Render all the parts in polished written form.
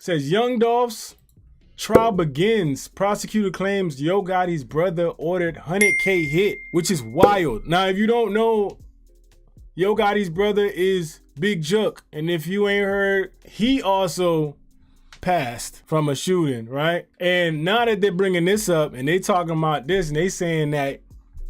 Says Young Dolph's trial begins. Prosecutor claims Yo Gotti's brother ordered 100K hit, which is wild. Now, if you don't know, Yo Gotti's brother is Big Jook. And if you ain't heard, he also passed from a shooting, right? And now that they're bringing this up and they talking about this and they saying that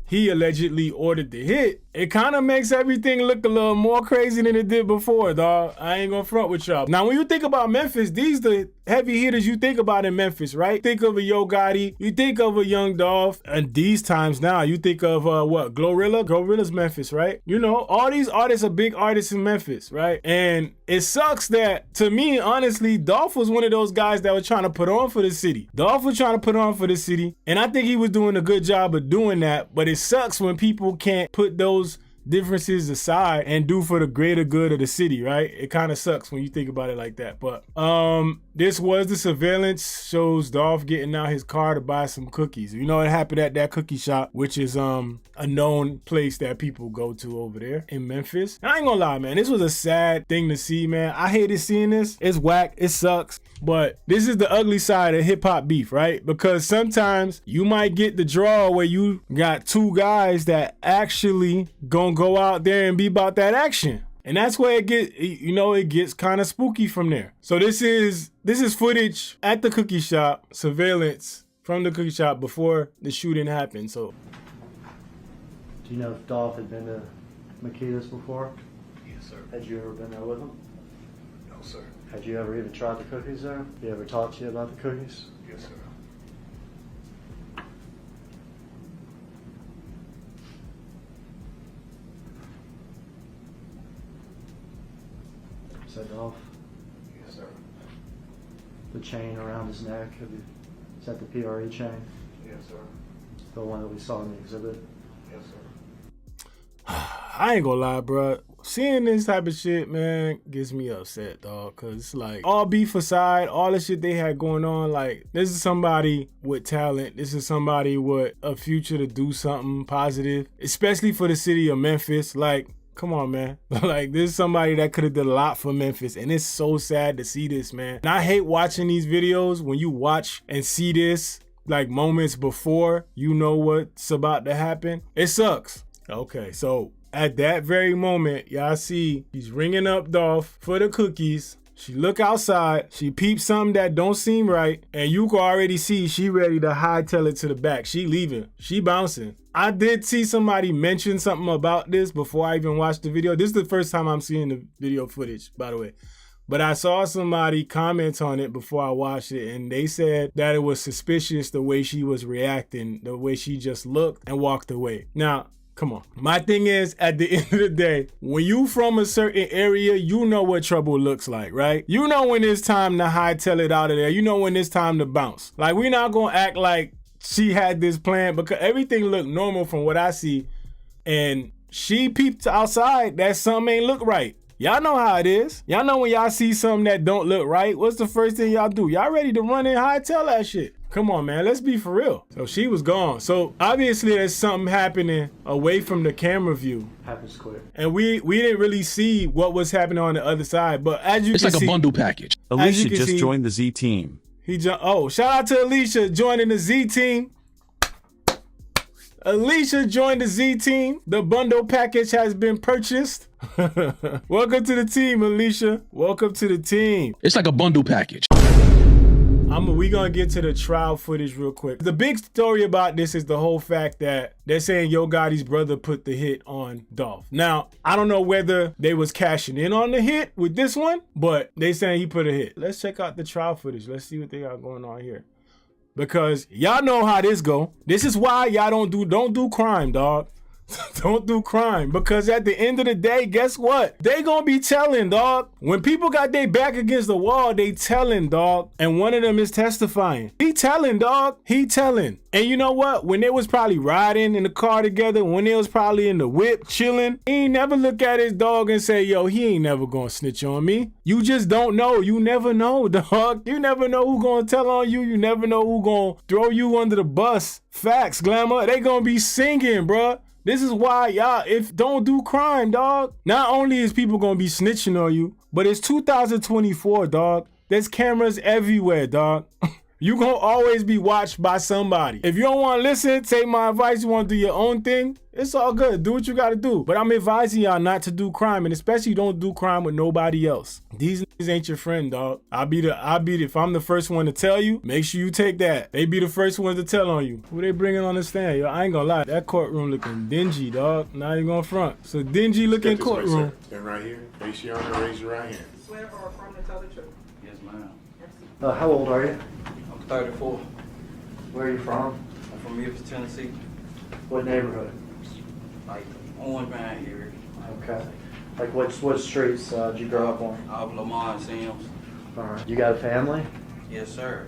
he allegedly ordered the hit, it kind of makes everything look a little more crazy than it did before, dog. I ain't gonna front with y'all. Now, when you think about Memphis, these the heavy hitters you think about in Memphis, right? Think of a Yo Gotti, you think of a Young Dolph, and these times now, you think of what? Glorilla? Glorilla's Memphis, right? You know, all these artists are big artists in Memphis, right? And it sucks that, to me, honestly, Dolph was one of those guys that was trying to put on for the city. Dolph was trying to put on for the city, and I think he was doing a good job of doing that, but it sucks when people can't put those differences aside and do for the greater good of the city, right? It kind of sucks when you think about it like that. But this was the surveillance, shows Dolph getting out his car to buy some cookies. You know, it happened at that cookie shop, which is a known place that people go to over there in Memphis. And I ain't gonna lie, man, this was a sad thing to see, man. I hated seeing this. It's whack, it sucks. But this is the ugly side of hip-hop beef, right? Because sometimes you might get the draw where you got two guys that actually gonna go out there and be about that action. And that's where it gets kind of spooky from there. So this is footage at the cookie shop, surveillance from the cookie shop before the shooting happened. So, do you know if Dolph had been to Makita's before? Yes, sir. Had you ever been there with him? No, sir. Had you ever even tried the cookies there? He ever talked to you about the cookies? Yes, sir. Is that Dolph? Yes, sir. The chain around his neck, is that the PRE chain? Yes, sir. The one that we saw in the exhibit? Yes, sir. I ain't gonna lie, bro. Seeing this type of shit, man, gets me upset, dog. Cause it's like, all beef aside, all the shit they had going on, like, this is somebody with talent. This is somebody with a future to do something positive, especially for the city of Memphis. Like, come on, man. Like, this is somebody that could have done a lot for Memphis, and it's so sad to see this, man. And I hate watching these videos when you watch and see this, like, moments before you know what's about to happen. It sucks. Okay, so at that very moment, y'all see he's ringing up Dolph for the cookies. She look outside, she peeps something that don't seem right, and you can already see she ready to hightail it to the back. She leaving, she bouncing. I did see somebody mention something about this before I even watched the video. This is the first time I'm seeing the video footage, by the way. But I saw somebody comment on it before I watched it, and they said that it was suspicious the way she was reacting, the way she just looked and walked away. Now, come on. My thing is, at the end of the day, when you from a certain area, you know what trouble looks like, right? You know when it's time to hightail it out of there. You know when it's time to bounce. Like, we're not gonna act like she had this plan, because everything looked normal from what I see. And she peeped outside that something ain't look right. Y'all know how it is. Y'all know when y'all see something that don't look right, what's the first thing y'all do? Y'all ready to run and hightail that shit. Come on, man, let's be for real. So she was gone. So obviously there's something happening away from the camera view. Happens quick. And we didn't really see what was happening on the other side, but as you can see, it's like a bundle package. Alicia just joined the Z team. Oh, shout out to Alicia joining the Z team. Alicia joined the Z team. The bundle package has been purchased. Welcome to the team, Alicia. Welcome to the team. It's like a bundle package. We gonna get to the trial footage real quick. The big story about this is the whole fact that they're saying Yo Gotti's brother put the hit on Dolph. Now, I don't know whether they was cashing in on the hit with this one, but they saying he put a hit. Let's check out the trial footage. Let's see what they got going on here. Because y'all know how this go. This is why y'all don't do crime, dog. Don't do crime, because at the end of the day, guess what? They gonna be telling, dog. When people got their back against the wall, they telling, dog. And one of them is testifying. He telling, dog. He telling. And you know what? When they was probably riding in the car together, when they was probably in the whip chilling, he ain't never look at his dog and say, yo, he ain't never gonna snitch on me. You just don't know. You never know, dog. You never know who gonna tell on you. You never know who gonna throw you under the bus. Facts, Glamour. They gonna be singing, bruh. This is why y'all, don't do crime, dog. Not only is people gonna be snitching on you, but it's 2024, dog. There's cameras everywhere, dog. You gonna always be watched by somebody. If you don't want to listen, take my advice, you want to do your own thing, it's all good. Do what you got to do. But I'm advising y'all not to do crime, and especially don't do crime with nobody else. These niggas ain't your friend, dog. If I'm the first one to tell you, make sure you take that. They be the first ones to tell on you. Who they bringing on the stand? Yo, I ain't gonna lie. That courtroom looking dingy, dog. Not even gonna front. It's a dingy looking Step this way, courtroom. sir. Stand right here. Face your honor. Raise your right hand. Swear or affirm to tell the truth. Yes, ma'am. How old are you? I'm 34. Where are you from? I'm from Memphis, Tennessee. What neighborhood? Like Orange Mound area. Okay. Like what streets did you grow up on? Off Lamar and Sims. All right. You got a family? Yes, sir.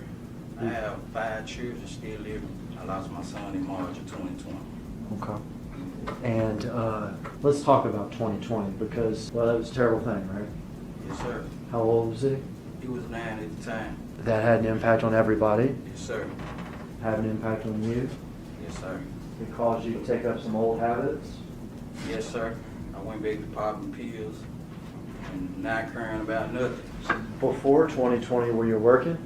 I have 5 children still living. I lost my son in March of 2020. Okay. And let's talk about 2020 because, well, that was a terrible thing, right? Yes, sir. How old was he? He was 9 at the time. That had an impact on everybody. Yes, sir. Had an impact on you. Yes, sir. It caused you to take up some old habits. Yes, sir. I went back to popping pills and not caring about nothing. Before 2020, were you working?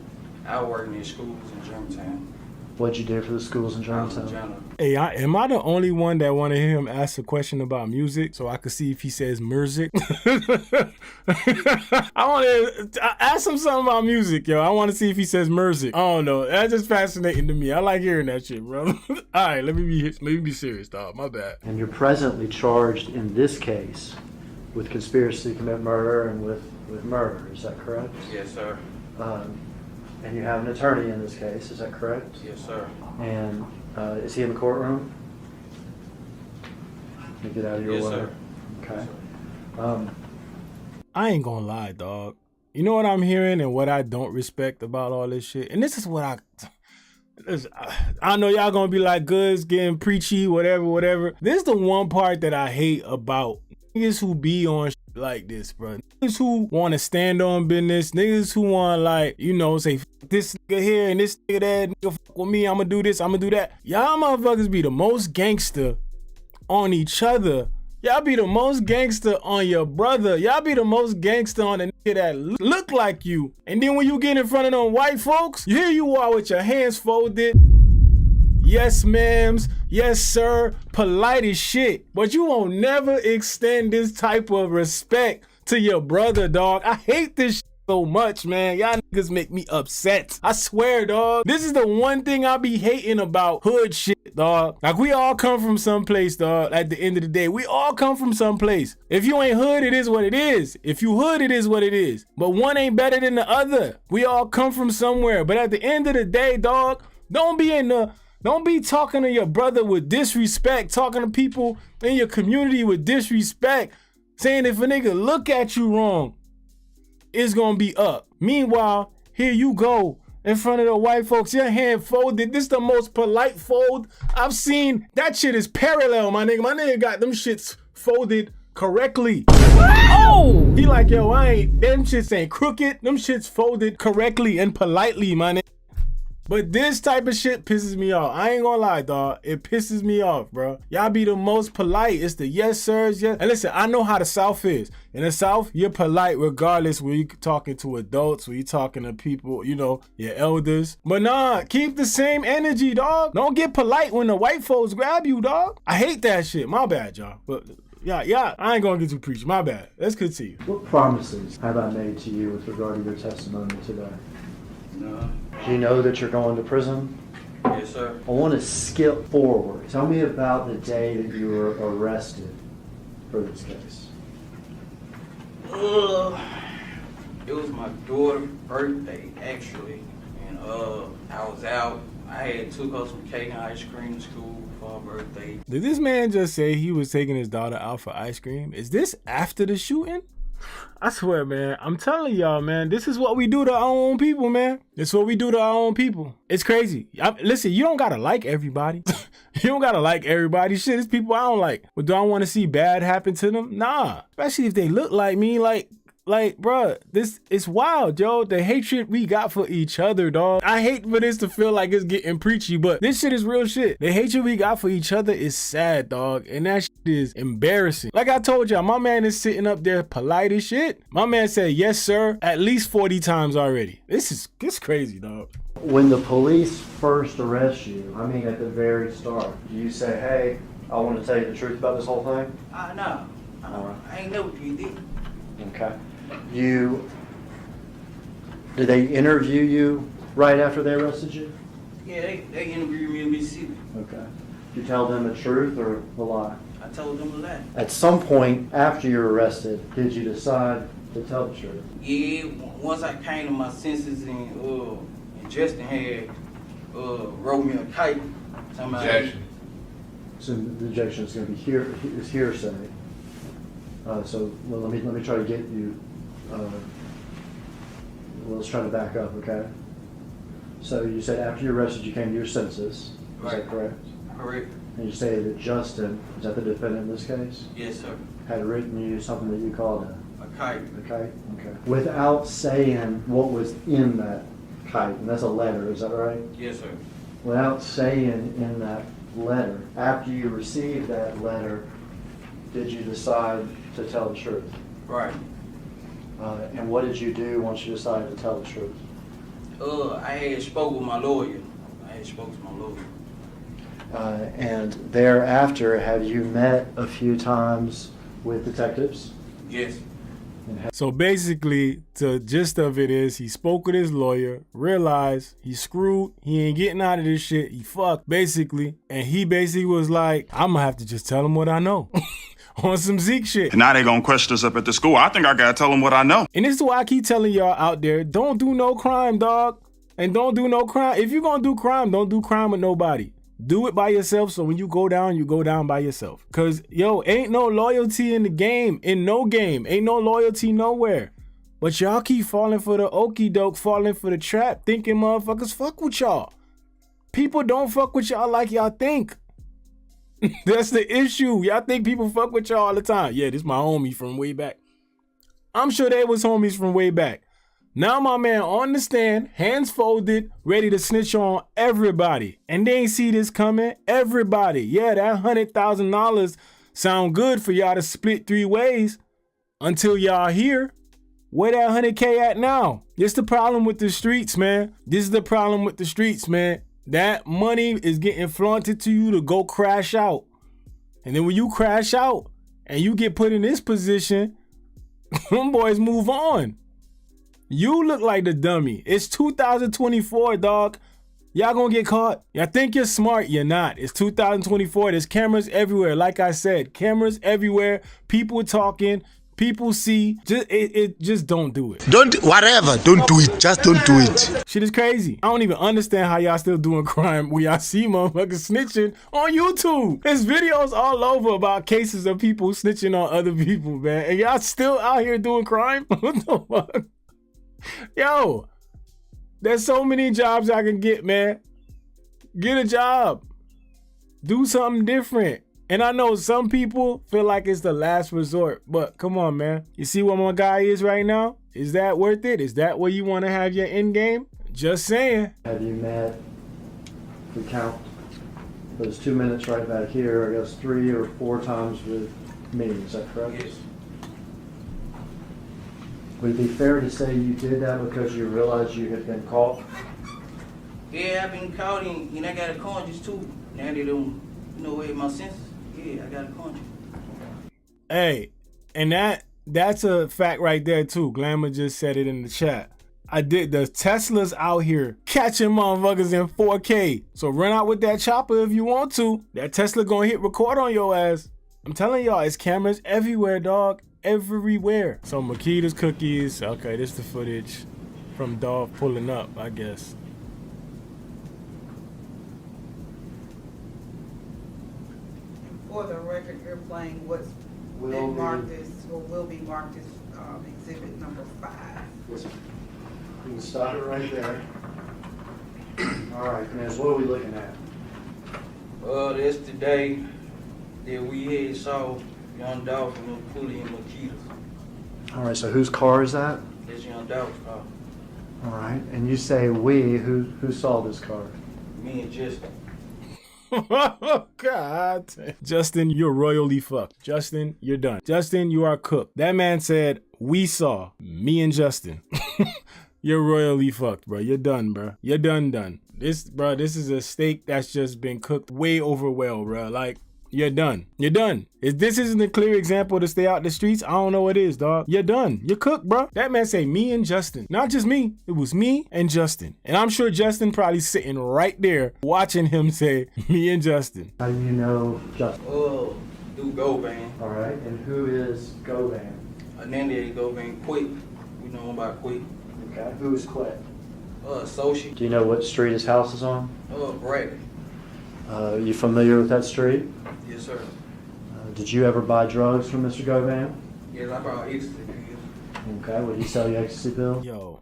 I was working in schools in Germantown. What'd you do for the schools in I was a Germantown? janitor. Hey, am I the only one that want to hear him ask a question about music so I could see if he says music? I want to ask him something about music, yo. I want to see if he says music. I don't know. That's just fascinating to me. I like hearing that shit, bro. All right, let me be serious, dog. My bad. And you're presently charged in this case with conspiracy to commit murder and with murder. Is that correct? Yes, sir. And you have an attorney in this case. Is that correct? Yes, sir. And is he in the courtroom? Let me get out of your Yes, way. sir. Okay. I ain't gonna lie, dog. You know what I'm hearing and what I don't respect about all this shit? And this is what I know y'all gonna be like, Goods getting preachy, whatever. This is the one part that I hate about niggas who be on shit like this, bro. Niggas who want to stand on business. Niggas who want like, say, this nigga here and this nigga there, nigga fuck with me, I'ma do this, I'ma do that. Y'all motherfuckers be the most gangster on each other. Y'all be the most gangster on your brother. Y'all be the most gangster on the nigga that look like you. And then when you get in front of them white folks, here you are with your hands folded. Yes, ma'ams. Yes, sir. Polite as shit. But you won't never extend this type of respect to your brother, dog. I hate this shit so much, man. Y'all niggas make me upset. I swear, dog. This is the one thing I be hating about hood shit, dog. Like, we all come from someplace, dog. At the end of the day, we all come from someplace. If you ain't hood, it is what it is. If you hood, it is what it is. But one ain't better than the other. We all come from somewhere. But at the end of the day, dog, don't be talking to your brother with disrespect, talking to people in your community with disrespect, saying if a nigga look at you wrong, it's gonna be up. Meanwhile, here you go in front of the white folks, your hand folded. This is the most polite fold I've seen. That shit is parallel, my nigga. My nigga got them shits folded correctly. Oh! He like, yo, them shits ain't crooked. Them shits folded correctly and politely, my nigga. But this type of shit pisses me off. I ain't gonna lie, dog. It pisses me off, bro. Y'all be the most polite. It's the yes, sirs, yes. And listen, I know how the South is. In the South, you're polite regardless when you talking to adults, when you talking to people, your elders. But nah, keep the same energy, dog. Don't get polite when the white folks grab you, dog. I hate that shit. My bad, y'all. But yeah, I ain't gonna get too preachy. My bad. Let's continue. What promises have I made to you with regard to your testimony today? No. Do you know that you're going to prison? Yes, sir. I want to skip forward. Tell me about the day that you were arrested for this case. It was my daughter's birthday, actually. And I was out. I had took her some cake and ice cream to school for her birthday. Did this man just say he was taking his daughter out for ice cream? Is this after the shooting? I swear, man, I'm telling y'all, man, this is what we do to our own people, man. This is what we do to our own people. It's crazy. Listen, you don't gotta like everybody. You don't gotta like everybody. Shit, it's people I don't like. But do I want to see bad happen to them? Nah. Especially if they look like me. Like, Like, bruh, this is wild, yo. The hatred we got for each other, dog. I hate for this to feel like it's getting preachy, but this shit is real shit. The hatred we got for each other is sad, dog. And that shit is embarrassing. Like I told y'all, my man is sitting up there polite as shit. My man said, yes, sir, at least 40 times already. This crazy, dog. When the police first arrest you, I mean at the very start, do you say, hey, I want to tell you the truth about this whole thing? No. I ain't never did it. Okay. Did they interview you right after they arrested you? Yeah, they interviewed me in Mississippi. Okay. Did you tell them the truth or the lie? I told them a lie. At some point after you were arrested, did you decide to tell the truth? Yeah, once I came to my senses and Justin had wrote me a kite. Objection. So the objection is going to be hearsay. So well, let me try to get you. Let's try to back up, okay? So you said after you were arrested, you came to your senses. Is that correct? Correct. And you say that Justin, is that the defendant in this case? Yes, sir. Had written you something that you called A kite. a kite? Okay. Without saying what was in that kite, and that's a letter, is that right? Yes, sir. Without saying in that letter, after you received that letter, did you decide to tell the truth? Right. And what did you do once you decided to tell the truth? I had spoke with my lawyer. And thereafter, have you met a few times with detectives? Yes. So basically, the gist of it is he spoke with his lawyer, realized he's screwed, he ain't getting out of this shit, he fucked, basically. And he basically was like, I'm gonna have to just tell him what I know. On some Zeke shit. And now they gonna question us up at the school. I think I gotta tell them what I know. And this is why I keep telling y'all out there, don't do no crime, dog. And don't do no crime. If you're gonna do crime, don't do crime with nobody. Do it by yourself, so when you go down by yourself. Cause yo, ain't no loyalty in the game, in no game. Ain't no loyalty nowhere. But y'all keep falling for the okie doke, falling for the trap, thinking motherfuckers fuck with y'all. People don't fuck with y'all like y'all think. That's the issue. Y'all think people fuck with y'all all the time. Yeah, this my homie from way back. I'm sure they was homies from way back. Now my man on the stand, hands folded, ready to snitch on everybody. And they ain't see this coming. Everybody. Yeah, that $100,000 sound good for y'all to split 3 ways until y'all here. Where that 100K at now? This the problem with the streets, man. This is the problem with the streets, man. That money is getting flaunted to you to go crash out. And then when you crash out and you get put in this position, them boys move on. You look like the dummy. It's 2024, dog. Y'all gonna get caught. Y'all think you're smart, you're not. It's 2024. There's cameras everywhere. Like I said, cameras everywhere. People talking. People see. Just don't do it. Don't do it. Just don't do it. Shit is crazy. I don't even understand how y'all still doing crime when y'all see motherfuckers snitching on YouTube. There's videos all over about cases of people snitching on other people, man. And y'all still out here doing crime? What the fuck? Yo, there's so many jobs I can get, man. Get a job. Do something different. And I know some people feel like it's the last resort, but come on, man. You see where my guy is right now? Is that worth it? Is that where you want to have your end game? Just saying. Have you met, if we count those 2 minutes right back here, I guess 3 or 4 times with me, is that correct? Yes. Would it be fair to say you did that because you realized you had been caught? Yeah, I've been caught and I got a conscience too. Now they don't know where my senses. Yeah, I got a conscience. Hey, and that's a fact right there too. Glamour just said it in the chat. I did. The Teslas out here catching motherfuckers in 4K. So run out with that chopper if you want to. That Tesla gonna hit record on your ass. I'm telling y'all, it's cameras everywhere, dog. Everywhere. So Makita's cookies. Okay, this is the footage from Dolph pulling up, I guess. For the record, you're playing what's Will been be. marked as, or will be marked as exhibit number 5. Yes. You can stop it right there. All right, Miss, what are we looking at? That's the day that we had saw young Dolph and Pully and Makita. All right, so whose car is that? This young Dolph's car. All right, and you say we, who saw this car? Me and Justin. Oh, God. Justin, you're royally fucked. Justin, you're done. Justin, you are cooked. That man said, we saw, me and Justin. You're royally fucked, bro. You're done, bro. You're done. This is a steak that's just been cooked way over well, bro. Like, you're done. You're done. If this isn't a clear example to stay out the streets, I don't know what is, dog. You're done. You're cooked, bro. That man say me and Justin. Not just me. It was me and Justin. And I'm sure Justin probably sitting right there watching him say me and Justin. How do you know Justin? Oh, do Govan. All right, and who is Govan? Ananda Govan Quick. We know him by Quick. Okay, who is Quet? Associate. Do you know what street his house is on? Bradley. You familiar with that street? Yes, sir. Did you ever buy drugs from Mr. Govan? Yes, I brought ecstasy pills. Okay, would he sell you ecstasy pills? Yo,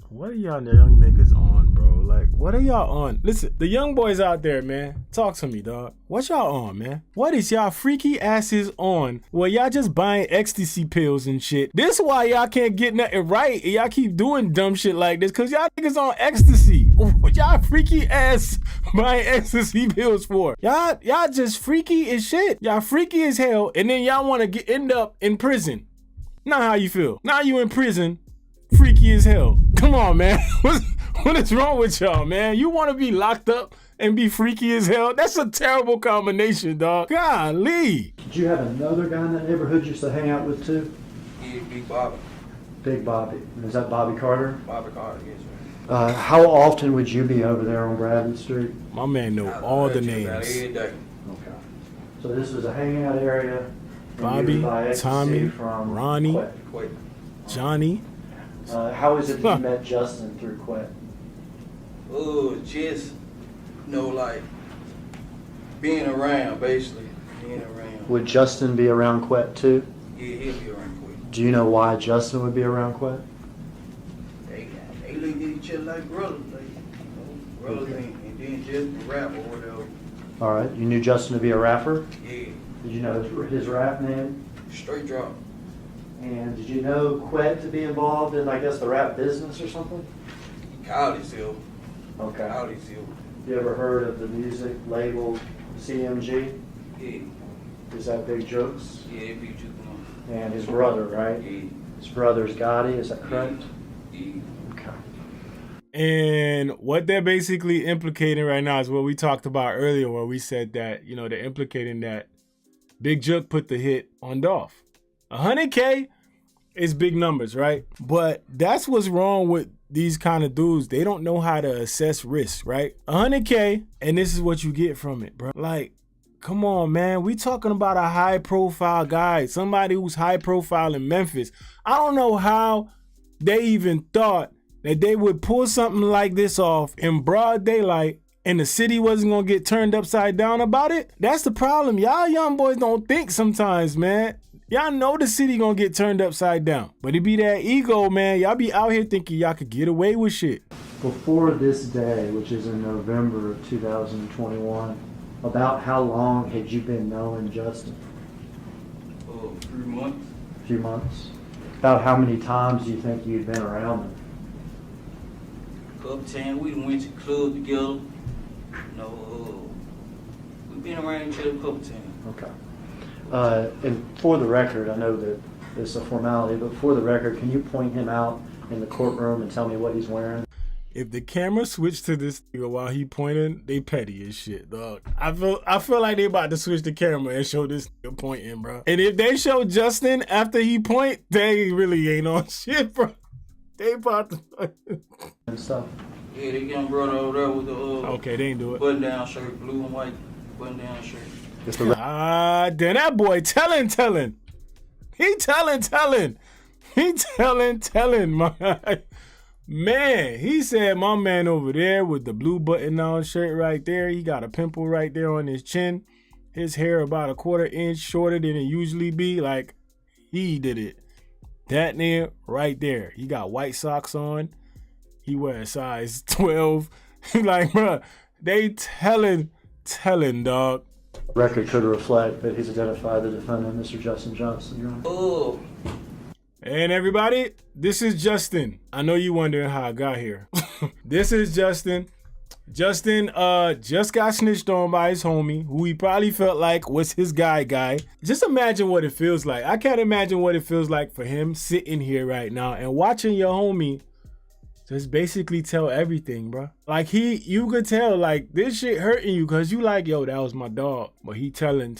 what are y'all young niggas on, bro? Like, what are y'all on? Listen, the young boys out there, man, talk to me, dog. What y'all on, man? What is y'all freaky asses on? Well, y'all just buying ecstasy pills and shit. This why y'all can't get nothing right. And y'all keep doing dumb shit like this, cause y'all niggas on ecstasy. What y'all freaky ass buying ecstasy pills for? Y'all just freaky as shit. Y'all freaky as hell, and then y'all want to end up in prison. Not how you feel. Now you in prison, freaky as hell. Come on, man. What is wrong with y'all, man? You want to be locked up and be freaky as hell? That's a terrible combination, dog. Golly. Did you have another guy in that neighborhood you used to hang out with too? Yeah, Big Bobby. Big Bobby. And is that Bobby Carter? Bobby Carter, yes, sir. How often would you be over there on Bradley Street? My man know all the About names. every day. Okay. So this was a hangout area. and you Bobby, would buy ecstasy Tommy, from Ronnie. Quet. Quick. Johnny. How is it that you met Justin through Quet? Just, like, being around, basically. Being around. Would Justin be around Quet too? Yeah, he'll be around quick. Do you know why Justin would be around Quet? They look at each other like brothers, brothers, Okay. and then just rap or whatever. All right. You knew Justin to be a rapper? Yeah, Did you know his rap name? straight drop. And did you know Quet to be involved in, I guess, the rap business or something? Called himself. Okay. Called himself. You ever heard of the music label CMG? Yeah, Is that Big Jokes? yeah, it be juking And his brother, right? on. Yeah, His brother's Gotti, is that correct? yeah. Okay. And what they're basically implicating right now is what we talked about earlier, where we said that, they're implicating that Big Jook put the hit on Dolph. 100K is big numbers, right? But that's what's wrong with these kind of dudes. They don't know how to assess risk, right? 100K, and this is what you get from it, bro. Like, come on, man. We talking about a high-profile guy, somebody who's high-profile in Memphis. I don't know how they even thought that they would pull something like this off in broad daylight and the city wasn't gonna get turned upside down about it. That's the problem. Y'all young boys don't think sometimes, man. Y'all know the city gonna get turned upside down, but it be that ego, man. Y'all be out here thinking y'all could get away with shit. Before this day, which is in November of 2021, about how long had you been knowing Justin? 3 months. A few months? About how many times do you think you'd been around him? Couple times we went to club together. We've been around each other a couple times. Okay. And for the record, I know that it's a formality, but for the record, can you point him out in the courtroom and tell me what he's wearing? If the camera switched to this nigga while he pointing, they petty as shit, dog. I feel like they about to switch the camera and show this nigga pointing, bro. And if they show Justin after he point, they really ain't on shit, bro. They about to And stuff. Yeah, the young brother over there with the okay, they ain't do it. button down shirt, blue and white button down shirt. Then that boy telling. He telling, my man. He said my man over there with the blue button down shirt right there, he got a pimple right there on his chin. His hair about a 1/4 inch shorter than it usually be. Like, he did it. That nigga right there. He got white socks on. He wears size 12. Like, bro, they telling, dog. Record could reflect that he's identified the defendant, Mr. Justin Johnson, Your Honor. And everybody, this is Justin. I know you wondering how I got here. This is Justin. Justin just got snitched on by his homie, who he probably felt like was his guy. Just imagine what it feels like. I can't imagine what it feels like for him sitting here right now and watching your homie just basically tell everything, bro. Like you could tell like this shit hurting you because you like, yo, that was my dog. But he telling.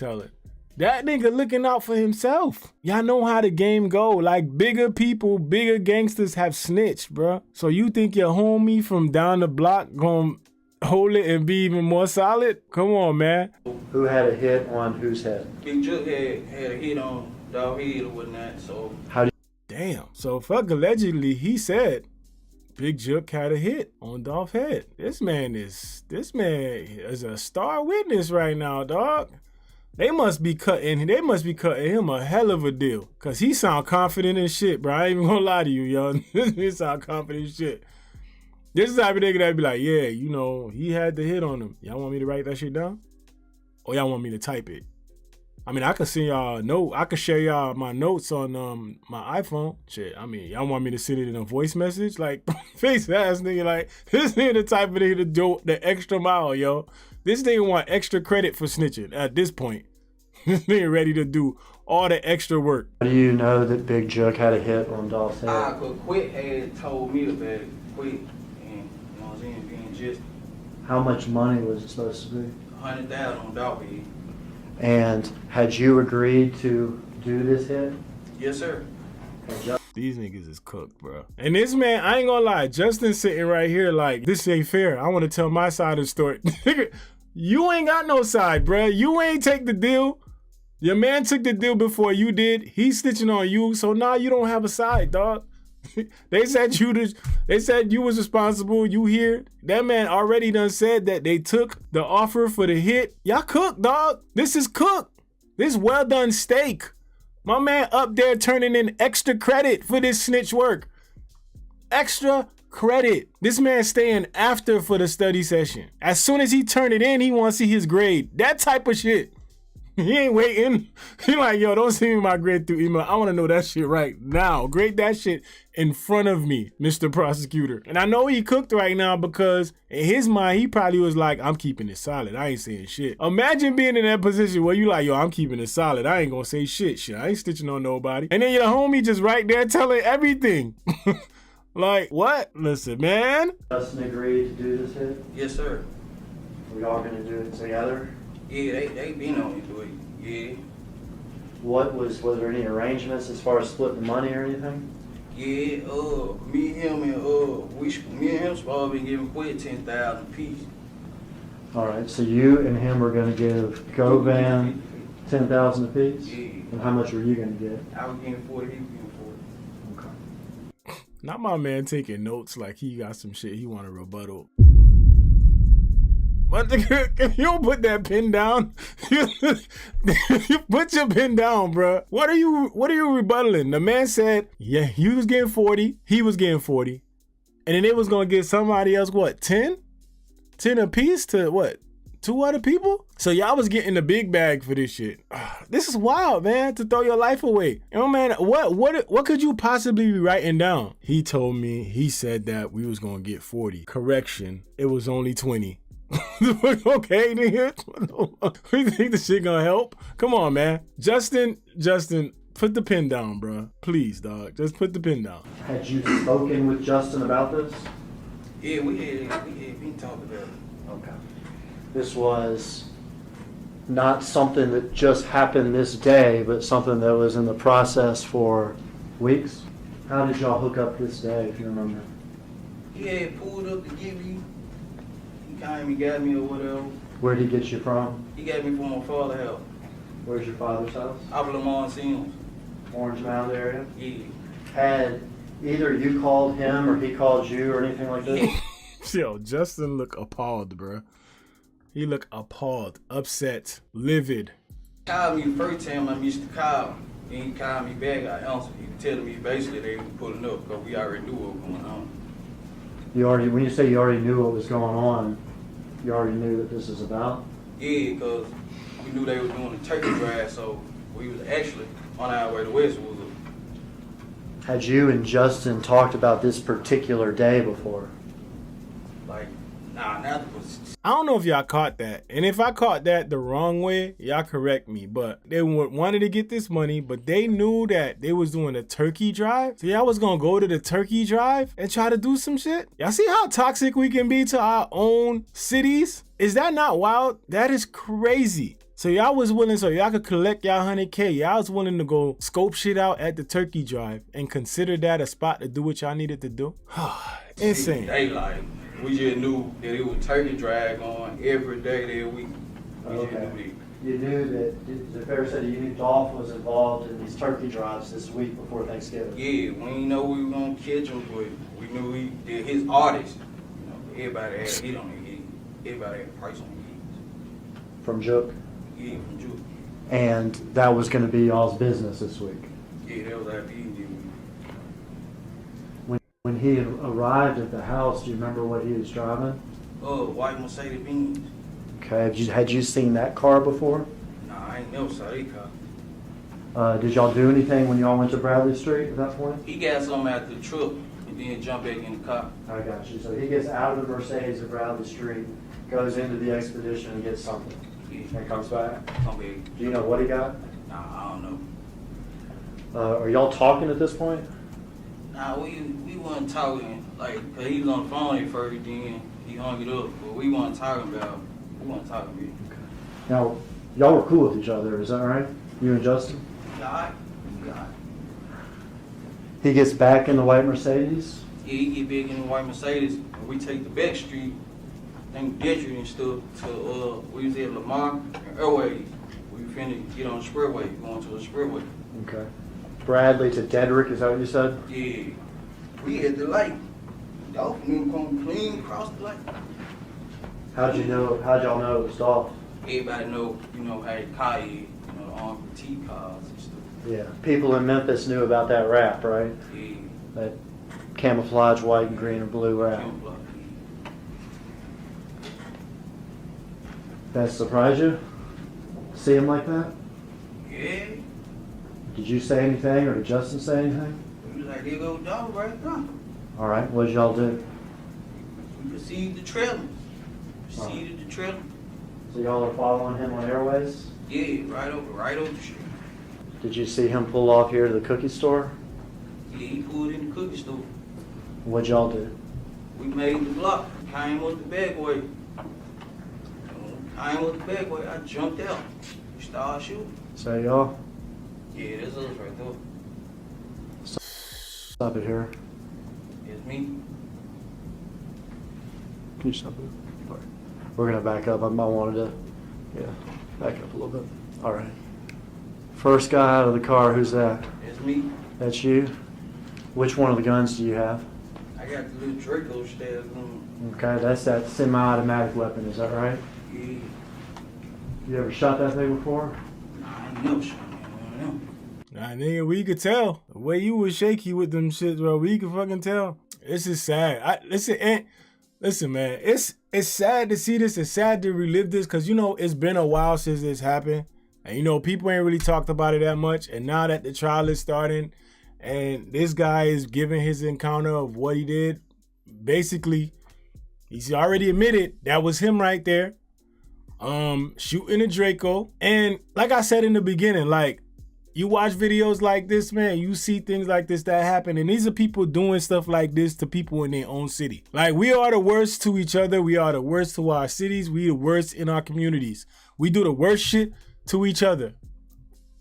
That nigga looking out for himself. Y'all know how the game go. Like bigger people, bigger gangsters have snitched, bro. So you think your homie from down the block gonna hold it and be even more solid? Come on, man. Who had a hit on whose head? Big Joe had a hit on Dolph head or whatnot, so. Damn. So fuck allegedly, he said Big Jook had a hit on Dolph head. This man is a star witness right now, dog. They must be cutting him a hell of a deal. Cause he sound confident as shit, bro. I ain't even gonna lie to you, yo. He sound confident as shit. This is the type of nigga that be like, yeah, you know, he had the hit on him. Y'all want me to write that shit down? Or y'all want me to type it? I mean, I could send y'all a note. I could share y'all my notes on my iPhone. Shit, I mean, y'all want me to send it in a voice message? Like, face ass nigga, like, this nigga the type of nigga to do the extra mile, yo. This nigga want extra credit for snitching at this point. This nigga ready to do all the extra work. How do you know that Big Jook had a hit on Dolph's head? Cause Quick had told me about it. Quick, and you know what I'm saying, being just How much money was it supposed to be? 100,000 on Dolph head. And had you agreed to do this hit? Yes, sir. These niggas is cooked, bro. And this man, I ain't gonna lie, Justin's sitting right here like, this ain't fair. I want to tell my side of the story. You ain't got no side, bro. You ain't take the deal. Your man took the deal before you did. He's snitching on you, so now you don't have a side, dog. They said you was responsible. You here? That man already done said that they took the offer for the hit. Y'all cooked, dog. This is cooked. This well done steak. My man up there turning in extra credit for this snitch work. Extra credit. This man staying after for the study session. As soon as he turn it in, he want to see his grade. That type of shit. He ain't waiting. He like, yo, don't send me my grade through email. I want to know that shit right now. Grade that shit in front of me, Mr. Prosecutor. And I know he cooked right now because in his mind, he probably was like, I'm keeping it solid. I ain't saying shit. Imagine being in that position where you like, yo, I'm keeping it solid. I ain't gonna say shit. I ain't stitching on nobody. And then your homie just right there telling everything. Like, what? Listen, man. Justin agreed to do this hit? Yes, sir. We all gonna do it together? Yeah, they been on me to it. Yeah. Was there any arrangements as far as splitting the money or anything? Yeah, me and him supposed to be giving Quick 10,000 apiece. All right, so you and him are gonna give Govan 10,000 apiece? Yeah. And how much were you gonna get? I was getting 40, he was getting 40. Okay. Not my man taking notes like he got some shit he want to rebuttal. But if you don't put that pen down, you put your pen down, bro. What are you rebuttaling? The man said, yeah, he was getting 40, he was getting 40. And then it was gonna get somebody else, what, 10? 10 apiece to what? 2 other people? So y'all was getting the big bag for this shit. This is wild, man, to throw your life away. You know, man, what could you possibly be writing down? He told me, he said that we was gonna get 40. Correction, it was only 20. Okay, nigga. We think this shit gonna help? Come on, man. Justin, put the pen down, bro. Please, dog. Just put the pen down. Had you spoken with Justin about this? Yeah, we been talking about it. Okay. This was not something that just happened this day, but something that was in the process for weeks? How did y'all hook up this day, if you remember? He had pulled up to get me. He came and got me or whatever. Where'd he get you from? He got me from my father's house. Where's your father's house? Out of Lamont Sims. Orange Mound area? Yeah. Had either you called him or he called you or anything like this? Yo, Justin look appalled, bro. He look appalled, upset, livid. He called me the first time I missed the call. Then he called me back, I answered. He was telling me basically they were pulling up because we already knew what was going on. When you say you already knew what was going on, you already knew that this is about? Yeah, because we knew they were doing the turkey drive, so we was actually on our way to Westwood. Had you and Justin talked about this particular day before? Like, nah, that was. I don't know if y'all caught that. And if I caught that the wrong way, y'all correct me. But they wanted to get this money, but they knew that they was doing a turkey drive. So y'all was gonna go to the turkey drive and try to do some shit? Y'all see how toxic we can be to our own cities? Is that not wild? That is crazy. So y'all was willing, so y'all could collect y'all 100K. Y'all was willing to go scope shit out at the turkey drive and consider that a spot to do what y'all needed to do? Insane. They like, we just knew that it was turkey drive on every day that week. Okay. You knew that, the fair said you knew Dolph was involved in these turkey drives this week before Thanksgiving. Yeah, we didn't know we were gonna catch him, but we knew he did his artist. You know, everybody had heat on their heat. Everybody had a price on their heat. From Jook? Yeah, from Juke. And that was going to be y'all's business this week. Yeah, that was after he did. When he arrived at the house, do you remember what he was driving? White Mercedes Benz. Okay, had you seen that car before? Nah, I ain't never saw that car. Did y'all do anything when y'all went to Bradley Street at that point? He got something out the truck and then jumped back in the car. I got you. So he gets out of the Mercedes at Bradley Street, goes into the Expedition and gets something. Yeah. And comes back. Come back. Do you know what he got? Nah, I don't know. Are y'all talking at this point? Nah, we wasn't talking, like, cause he was on the phone at first, then he hung it up, but we wasn't talking about, really. Now, y'all were cool with each other, is that right? You and Justin? God. He gets back in the white Mercedes? Yeah, he get big in the white Mercedes, and we take the back street, and Gentry and stuff, to, we was at Lamar and Airways. We finna get on the expressway, going to the expressway. Okay. Bradley to Dedrick, is that what you said? Yeah. We at the light. Dolph knew come clean across the light. How'd y'all know it was Dolph? Everybody know, how the car is, the armed petite cars and stuff. Yeah. People in Memphis knew about that wrap, right? Yeah. That camouflage white and green and blue wrap. Camouflage. That surprised you? See him like that? Yeah. Did you say anything or did Justin say anything? We was like, there go Dolph right now. All right, what did y'all do? We perceived the trailer. Wow. The trailer. So y'all are following him on Airways? Yeah, right over the street. Did you see him pull off here to the cookie store? Yeah, he pulled in the cookie store. What'd y'all do? We made the block. Came with the bagway. I jumped out. Started shooting. So y'all? Yeah, that's us right there. Stop it here. It's me. Can you stop it? All right. We're gonna back up. I wanted to, back up a little bit. All right. First guy out of the car, who's that? It's me. That's you? Which one of the guns do you have? I got the little Draco stab on. Okay, that's that semi-automatic weapon, is that right? Yeah. You ever shot that thing before? Nah, I ain't never shot one of them. Nah, nigga, we could tell. The way you was shaky with them shits, bro, we could fucking tell. This is sad. Listen, man, it's sad to see this. It's sad to relive this because, it's been a while since this happened. And, people ain't really talked about it that much. And now that the trial is starting and this guy is giving his encounter of what he did, basically, he's already admitted that was him right there. Shooting a Draco. And like I said in the beginning, like, you watch videos like this, man, you see things like this that happen. And these are people doing stuff like this to people in their own city. Like, we are the worst to each other. We are the worst to our cities. We the worst in our communities. We do the worst shit to each other.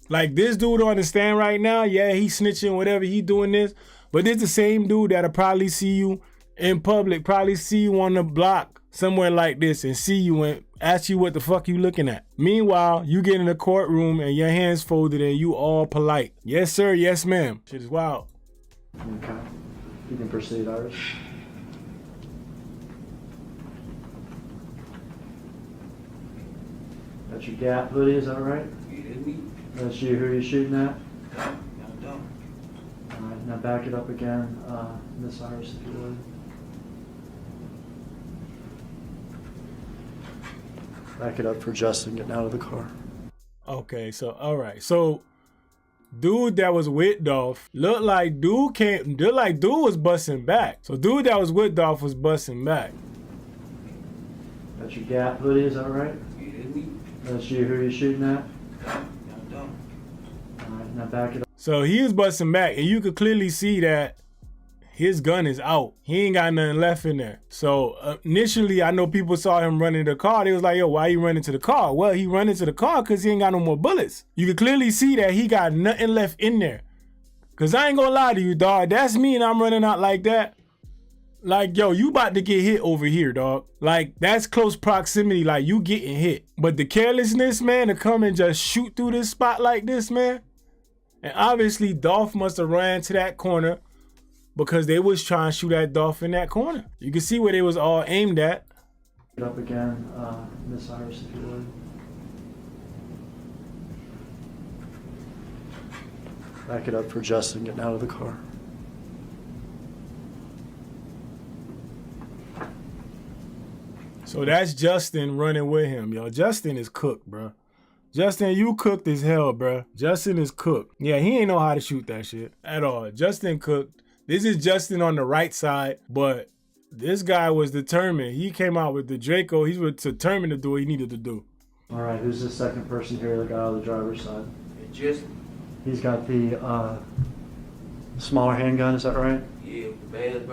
Like, this dude on the stand right now, yeah, he snitching, whatever, he doing this. But this the same dude that'll probably see you in public, probably see you on the block somewhere like this and see you and ask you what the fuck you looking at. Meanwhile, you get in the courtroom and your hands folded and you all polite. Yes, sir. Yes, ma'am. Shit is wild. Okay. You can proceed, Iris. That's your Gap hoodie, is that right? Yeah, that's me. That's you. Who are you shooting at? No. All right, now back it up again, Miss Iris, if you would. Back it up for Justin getting out of the car. Okay, so, all right. So, dude that was with Dolph looked like dude was busting back. So dude that was with Dolph was busting back. That's your Gap hoodie, is that right? Yeah, that's me. That's you, who you shooting at? Yeah, done. Alright, now back it up. So he was busting back, and you could clearly see that his gun is out. He ain't got nothing left in there. So initially, I know people saw him running to the car. They was like, yo, why you running to the car? Well, he running to the car because he ain't got no more bullets. You could clearly see that he got nothing left in there. Because I ain't gonna lie to you, dog. That's me and I'm running out like that. Like, yo, you about to get hit over here, dog. Like, that's close proximity, like you getting hit. But the carelessness, man, to come and just shoot through this spot like this, man. And obviously, Dolph must have ran to that corner because they was trying to shoot at Dolph in that corner. You can see where they was all aimed at. Get up again, Miss Iris, if you would. Back it up for Justin getting out of the car. So that's Justin running with him, yo. Justin is cooked, bro. Justin, you cooked as hell, bro. Justin is cooked. Yeah, he ain't know how to shoot that shit at all. Justin cooked. This is Justin on the right side, but this guy was determined. He came out with the Draco. He was determined to do what he needed to do. All right, who's the second person here that got out of the driver's side? It just, He's got the smaller handgun, is that right? yeah, bad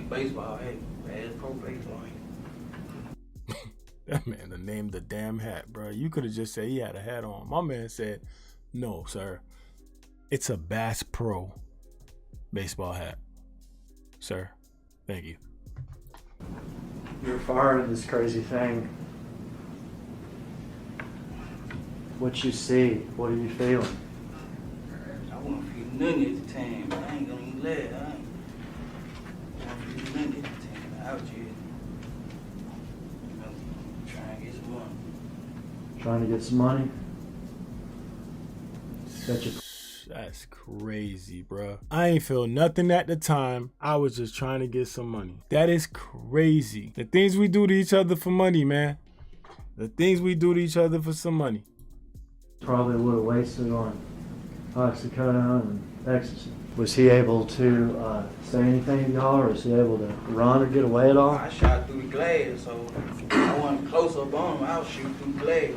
baseball, hey, bad pro baseball. That man named the damn hat, bro. You could have just said he had a hat on. My man said, no, sir. It's a Bass Pro baseball hat. Sir, thank you. You're firing this crazy thing. What you see? What are you feeling? I won't feel nothing at the time. I ain't gonna even lie. I won't feel nothing at the time. I was just, trying to get some money. Trying to get some money? That's crazy, bro. I ain't feel nothing at the time. I was just trying to get some money. That is crazy. The things we do to each other for money, man. The things we do to each other for some money. Probably would have wasted on oxycodone and ecstasy. Was he able to say anything to y'all, or was he able to run or get away at all? I shot through the glass, so I wasn't close up on him. I was shooting through the glass.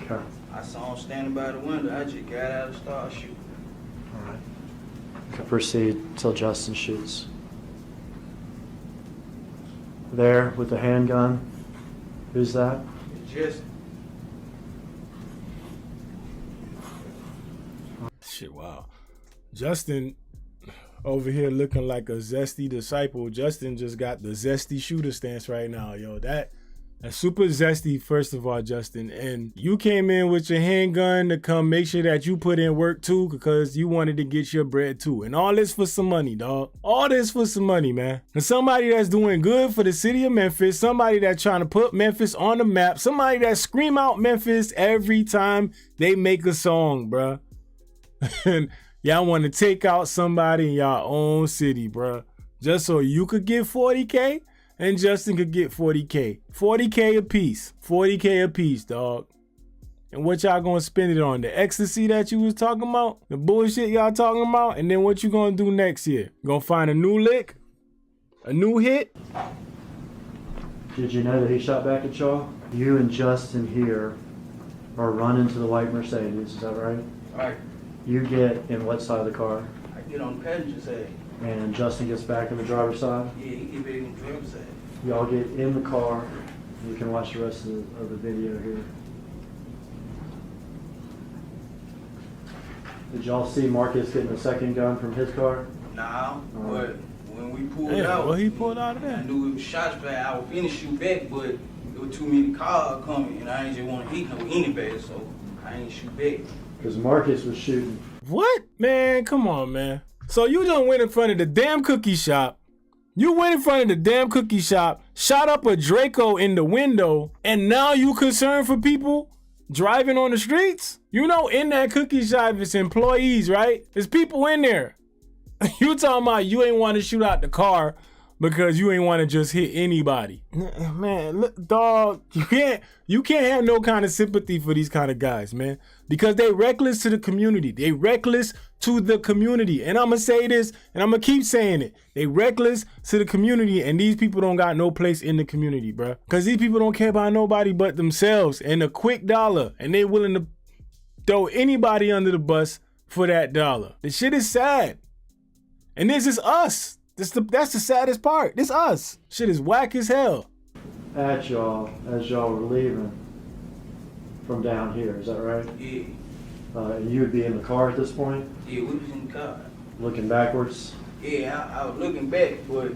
Okay. I saw him standing by the window. I just got out and started shooting. All right. Okay, proceed till Justin shoots. There with the handgun. Who's that? It just, Shit, wow. Justin over here looking like a zesty disciple. Justin just got the zesty shooter stance right now, yo. That's super zesty, first of all, Justin. And you came in with your handgun to come make sure that you put in work too, because you wanted to get your bread too. And all this for some money, dog. All this for some money, man. And somebody that's doing good for the city of Memphis, somebody that's trying to put Memphis on the map, somebody that scream out Memphis every time they make a song, bruh. And y'all want to take out somebody in y'all own city, bruh. Just so you could get 40K and Justin could get 40K. 40K a piece. 40K a piece, dog. And what y'all gonna spend it on? The ecstasy that you was talking about? The bullshit y'all talking about? And then what you gonna do next year? Gonna find a new lick? A new hit? Did you know that he shot back at y'all? You and Justin here are running to the white Mercedes, is that right? right, You get in what side of the car? I get on the passenger side. And Justin gets back in the driver's side? Yeah, he get back on the driver's side. Y'all get in the car. You can watch the rest of the video here. Did y'all see Marcus getting a second gun from his car? Nah, but when we pulled Yeah, out, well, he pulled out of I there. knew it was shots fired. I was finna shoot back, but there were too many cars coming, and I ain't just want to hit no anybody, so I ain't shoot back. Because Marcus was shooting. What? Man, come on, man. So you done went in front of the damn cookie shop. You went in front of the damn cookie shop, shot up a Draco in the window, and now you concerned for people driving on the streets? You know, in that cookie shop, it's employees, right? There's people in there. You talking about you ain't want to shoot out the car because you ain't want to just hit anybody. Man, look, dog, you can't have no kind of sympathy for these kind of guys, man, because they reckless to the community. They reckless to the community. And I'm going to say this, and I'm going to keep saying it. They reckless to the community, and these people don't got no place in the community, bro. Because these people don't care about nobody but themselves and a quick dollar, and they willing to throw anybody under the bus for that dollar. The shit is sad. And this is us. That's the saddest part. This us. Shit is whack as hell. At y'all as y'all were leaving from down here, is that right? Yeah. And you would be in the car at this point? Yeah, we was in the car. Looking backwards? Yeah, I was looking back, but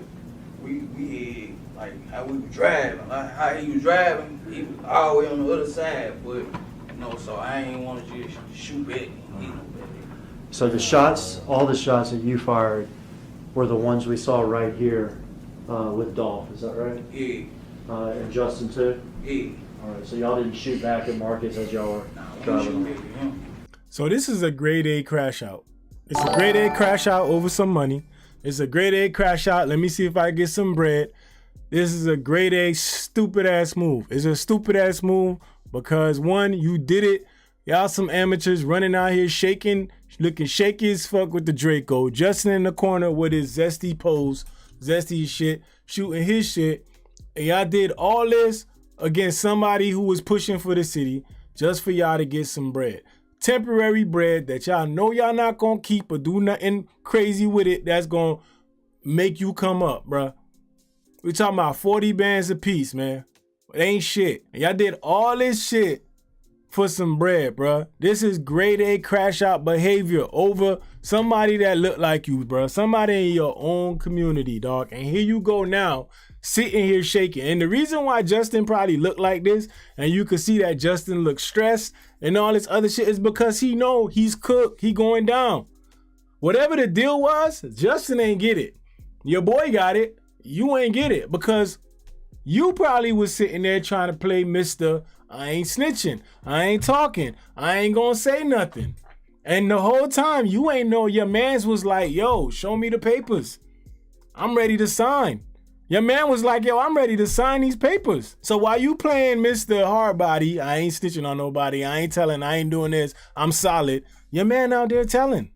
we had, like, how we were driving. Like, how he was driving, he was all the way on the other side, but, you know, so I ain't want to just shoot back and hit him back. So the shots, all the shots that you fired were the ones we saw right here with Dolph, is that right? Yeah. And Justin too? Yeah. All right, so y'all didn't shoot back at Marcus as y'all were driving on. So this is a grade A crash out. It's a grade A crash out over some money. It's a grade A crash out. Let me see if I get some bread. This is a grade A stupid ass move. It's a stupid ass move because one, you did it. Y'all some amateurs running out here shaking, looking shaky as fuck with the Draco. Justin in the corner with his zesty pose, zesty shit, shooting his shit. And y'all did all this against somebody who was pushing for the city just for y'all to get some bread. Temporary bread that y'all know y'all not gonna keep or do nothing crazy with it that's gonna make you come up, bruh. We talking about 40 bands a piece, man. It ain't shit. And y'all did all this shit for some bread, bruh. This is grade A crash out behavior over somebody that look like you, bruh. Somebody in your own community, dog. And here you go now, sitting here shaking. And the reason why Justin probably looked like this, and you could see that Justin looked stressed and all this other shit, is because he know he's cooked. He going down. Whatever the deal was, Justin ain't get it. Your boy got it. You ain't get it because you probably was sitting there trying to play Mr. I ain't snitching. I ain't talking. I ain't gonna say nothing. And the whole time you ain't know your mans was like, yo, show me the papers. I'm ready to sign. Your man was like, yo, I'm ready to sign these papers. So while you playing Mr. Hardbody, I ain't snitching on nobody. I ain't telling. I ain't doing this. I'm solid. Your man out there telling.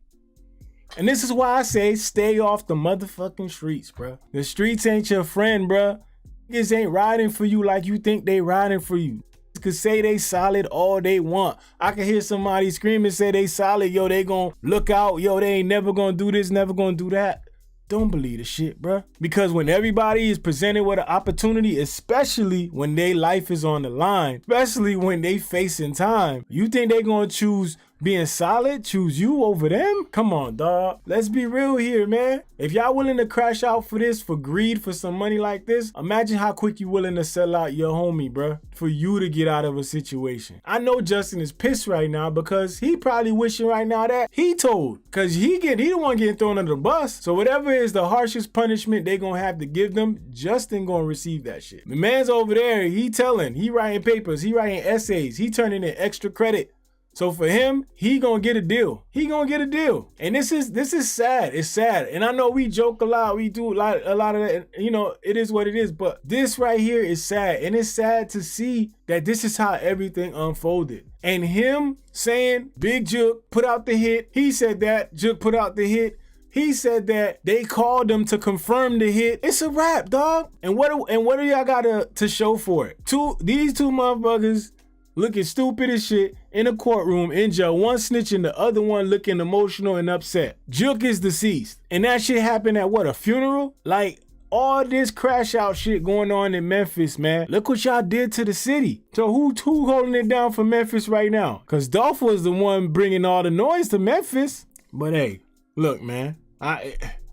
And this is why I say stay off the motherfucking streets, bruh. The streets ain't your friend, bruh. Niggas ain't riding for you like you think they riding for you. Could say they solid all they want. I can hear somebody screaming, say they solid, yo, they gon' look out, yo, they ain't never gonna do this, never gonna do that. Don't believe the shit, bruh. Because when everybody is presented with an opportunity, especially when their life is on the line, especially when they facing time, you think they gonna choose being solid, choose you over them? Come on, dog. Let's be real here, man. If y'all willing to crash out for this, for greed, for some money like this, imagine how quick you willing to sell out your homie, bruh, for you to get out of a situation. I know Justin is pissed right now because he probably wishing right now that he told, because he the one getting thrown under the bus. So whatever is the harshest punishment they gonna have to give them, Justin gonna receive that shit. The man's over there, he telling, he writing papers, he writing essays, he turning in extra credit. So for him, he gonna get a deal. He gonna get a deal. And this is sad. It's sad. And I know we joke a lot. We do a lot of that. You know, it is what it is. But this right here is sad. And it's sad to see that this is how everything unfolded. And him saying Big Zoe put out the hit. He said that Zoe put out the hit. He said that they called him to confirm the hit. It's a wrap, dog. And what do y'all got to show for it? These two motherfuckers looking stupid as shit in a courtroom in jail. One snitching, the other one looking emotional and upset. Zoe is deceased. And that shit happened at what, a funeral? Like, all this crash out shit going on in Memphis, man. Look what y'all did to the city. So who holding it down for Memphis right now? Because Dolph was the one bringing all the noise to Memphis. But hey, look, man.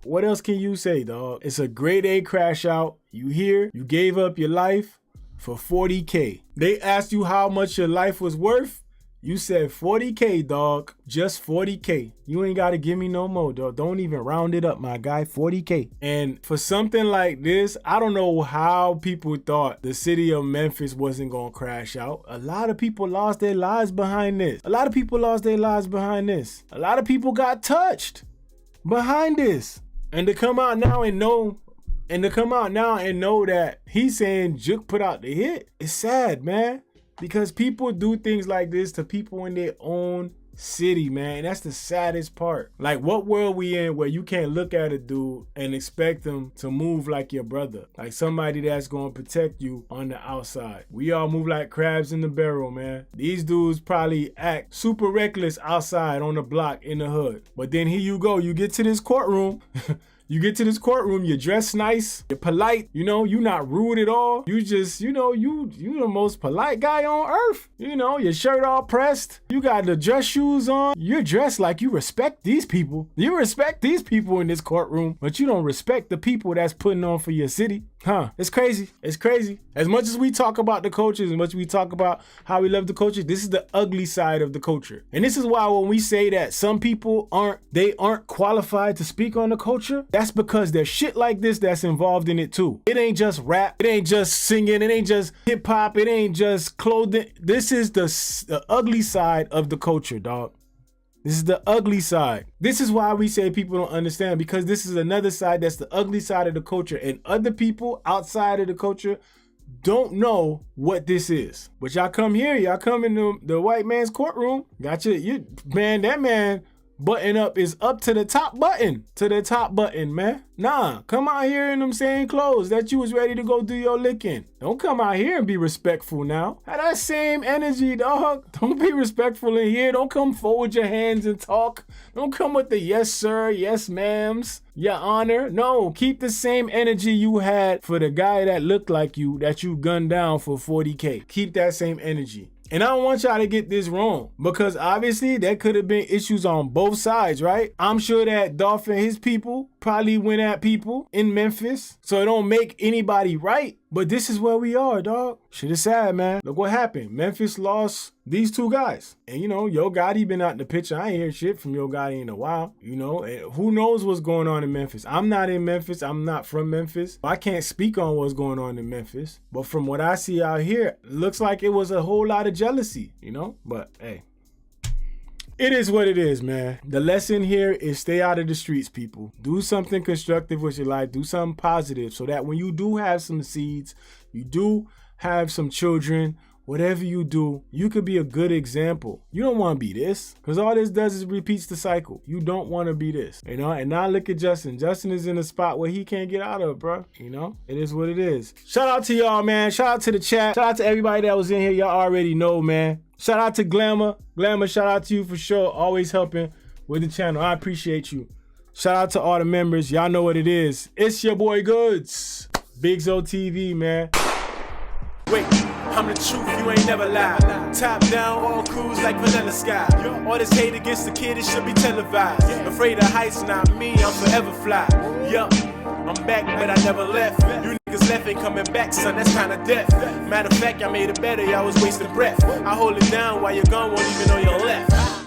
What else can you say, dog? It's a grade A crash out. You here, you gave up your life for 40K. They asked you how much your life was worth. You said 40K, dog. Just 40K. You ain't got to give me no more, dog. Don't even round it up, my guy. 40K. And for something like this, I don't know how people thought the city of Memphis wasn't going to crash out. A lot of people lost their lives behind this. A lot of people lost their lives behind this. A lot of people got touched behind this. And to come out now and know And to come out now and know that he's saying Juke put out the hit, it's sad, man. Because people do things like this to people in their own city, man. That's the saddest part. Like, what world we in where you can't look at a dude and expect him to move like your brother, like somebody that's gonna protect you on the outside? We all move like crabs in the barrel, man. These dudes probably act super reckless outside on the block in the hood, but then here you go, you get to this courtroom. You get to this courtroom, you dress nice, you're polite, you know, you're not rude at all. You just, you know, you the most polite guy on earth. You know, your shirt all pressed, you got the dress shoes on, you're dressed like you respect these people. You respect these people in this courtroom, but you don't respect the people that's putting on for your city. Huh, it's crazy, it's crazy. As much as we talk about the coaches, as much as we talk about how we love the coaches, this is the ugly side of the culture. And this is why when we say that some people aren't qualified to speak on the culture, that's because there's shit like this that's involved in it too. It ain't just rap, it ain't just singing, it ain't just hip hop, it ain't just clothing. This is the ugly side of the culture, dog. This is the ugly side. This is why we say people don't understand, because this is another side that's the ugly side of the culture, and other people outside of the culture don't know what this is. But y'all come here, y'all come in the white man's courtroom, man, that man button up is up to the top button, man. Nah, come out here in them same clothes that you was ready to go do your licking. Don't come out here and be respectful now. Have that same energy, dog. Don't be respectful in here. Don't come forward your hands and talk. Don't come with the yes sir, yes ma'ams, your honor. No, keep the same energy you had for the guy that looked like you, that you gunned down for 40K. Keep that same energy. And I don't want y'all to get this wrong, because obviously there could have been issues on both sides, right? I'm sure that Dolph and his people probably went at people in Memphis, so it don't make anybody right. But this is where we are, dog. Shit is sad, man. Look what happened. Memphis lost these two guys. And, you know, Yo Gotti been out in the picture. I ain't hear shit from Yo Gotti in a while, you know. And who knows what's going on in Memphis? I'm not in Memphis. I'm not from Memphis. I can't speak on what's going on in Memphis. But from what I see out here, it looks like it was a whole lot of jealousy, you know. But, hey. It is what it is, man. The lesson here is stay out of the streets, people. Do something constructive with your life. Do something positive so that when you do have some seeds, you do have some children, whatever you do, you could be a good example. You don't want to be this, because all this does is repeats the cycle. You don't want to be this, you know? And now look at Justin. Justin is in a spot where he can't get out of, bro. You know? It is what it is. Shout out to y'all, man. Shout out to the chat. Shout out to everybody that was in here. Y'all already know, man. Shout out to Glamour. Glamour, shout out to you for sure. Always helping with the channel. I appreciate you. Shout out to all the members. Y'all know what it is. It's your boy Goods. BigZoeTV, man. Wait, I'm the truth, you ain't never lied. Top down, all crews like vanilla sky. All this hate against the kid, it should be televised. Afraid of heights, not me, I'm forever fly. Yup, I'm back, but I never left. You niggas left ain't coming back, son, that's kinda death. Matter of fact, I made it better, y'all was wasting breath. I hold it down while you're gone, won't even know you're left.